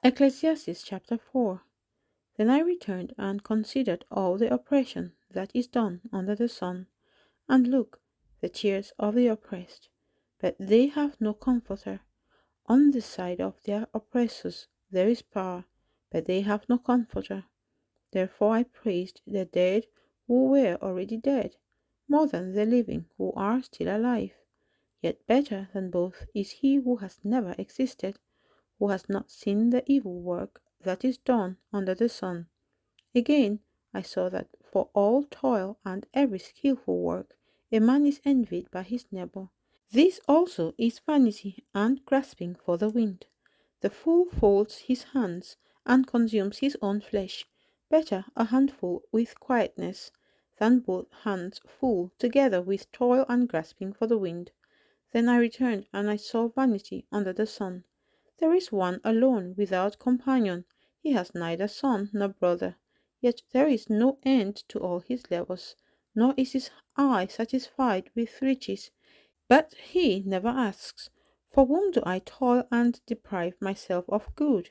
Ecclesiastes chapter 4. Then I returned and considered all the oppression that is done under the sun, and look, the tears of the oppressed, but they have no comforter. On the side of their oppressors there is power, but they have no comforter. Therefore I praised the dead who were already dead, more than the living who are still alive. Yet better than both is he who has never existed, who has not seen the evil work that is done under the sun. Again, I saw that for all toil and every skillful work, a man is envied by his neighbor. This also is vanity and grasping for the wind. The fool folds his hands and consumes his own flesh. Better a handful with quietness than both hands full together with toil and grasping for the wind. Then I returned and I saw vanity under the sun. There is one alone without companion. He has neither son nor brother. Yet there is no end to all his labors, nor is his eye satisfied with riches. But he never asks, for whom do I toil and deprive myself of good?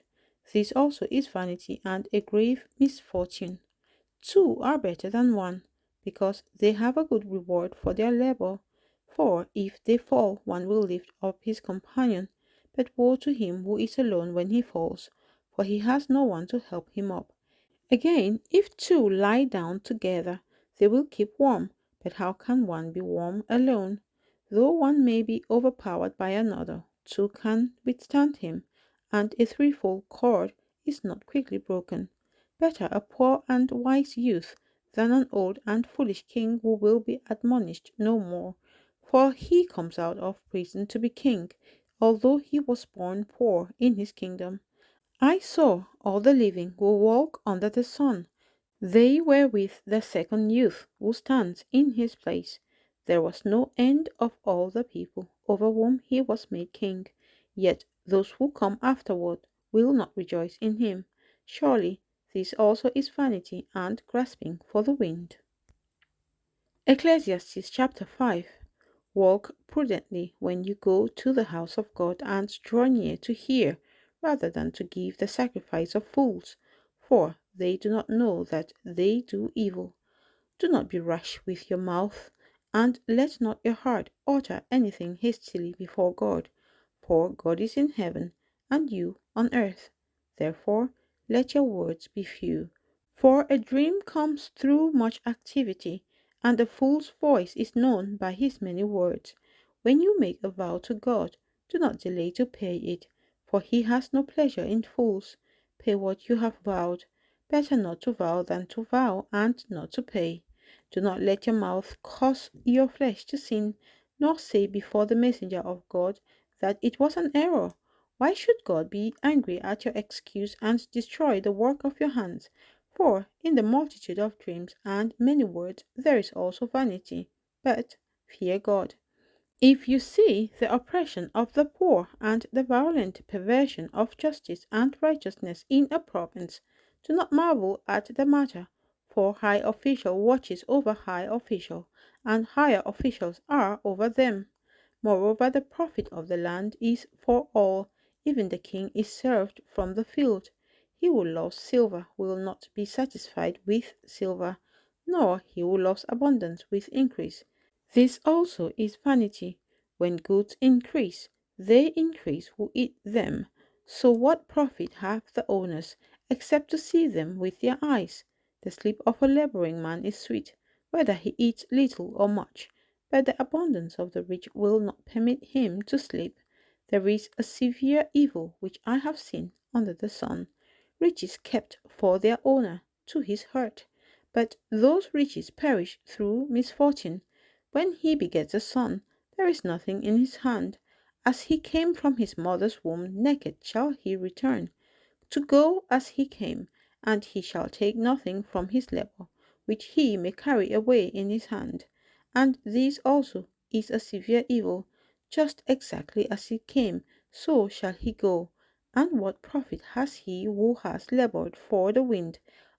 This also is vanity and a grave misfortune. Two are better than one, because they have a good reward for their labor. For if they fall, one will lift up his companion. But woe to him who is alone when he falls, for he has no one to help him up. Again, if two lie down together, they will keep warm. But how can one be warm alone? Though one may be overpowered by another, two can withstand him, and a threefold cord is not quickly broken. Better a poor and wise youth than an old and foolish king who will be admonished no more. For he comes out of prison to be king, although he was born poor in his kingdom. I saw all the living who walk under the sun. They were with the second youth who stands in his place. There was no end of all the people over whom he was made king. Yet those who come afterward will not rejoice in him. Surely this also is vanity and grasping for the wind. Ecclesiastes chapter 5. Walk prudently when you go to the house of God, and draw near to hear, rather than to give the sacrifice of fools, for they do not know that they do evil. Do not be rash with your mouth, and let not your heart utter anything hastily before God, for God is in heaven, and you on earth. Therefore let your words be few. For a dream comes through much activity, and a fool's voice is known by his many words. When you make a vow to God, do not delay to pay it, for he has no pleasure in fools. Pay what you have vowed. Better not to vow than to vow and not to pay. Do not let your mouth cause your flesh to sin, nor say before the messenger of God that it was an error. Why should God be angry at your excuse and destroy the work of your hands? For in the multitude of dreams and many words there is also vanity. But fear God. If you see the oppression of the poor and the violent perversion of justice and righteousness in a province, do not marvel at the matter, for high official watches over high official, and higher officials are over them. Moreover, the profit of the land is for all, even the king is served from the field. He who loves silver will not be satisfied with silver, nor he who loves abundance with increase. This also is vanity. When goods increase, they increase who eat them. So what profit have the owners, except to see them with their eyes? The sleep of a laboring man is sweet, whether he eats little or much, but the abundance of the rich will not permit him to sleep. There is a severe evil which I have seen under the sun. Riches kept for their owner, to his hurt, but those riches perish through misfortune. When he begets a son, there is nothing in his hand. As he came from his mother's womb, naked shall he return, to go as he came, and he shall take nothing from his labor, which he may carry away in his hand. And this also is a severe evil. Just exactly as he came, so shall he go. And what profit has he who has labored for the wind?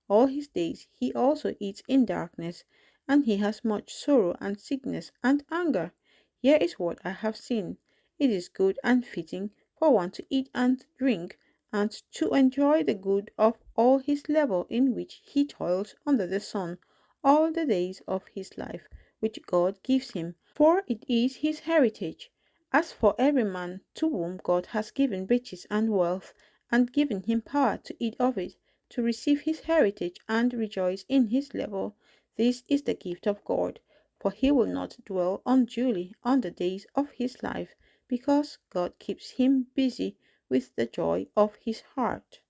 All his days he also eats in darkness, and he has much sorrow and sickness and anger. Here is what I have seen. It is good and fitting for one to eat and drink, and to enjoy the good of all his labor in which he toils under the sun all the days of his life, which God gives him, for it is his heritage. As for every man to whom God has given riches and wealth, and given him power to eat of it, to receive his heritage and rejoice in his labor, this is the gift of God, for he will not dwell unduly on the days of his life, because God keeps him busy with the joy of his heart.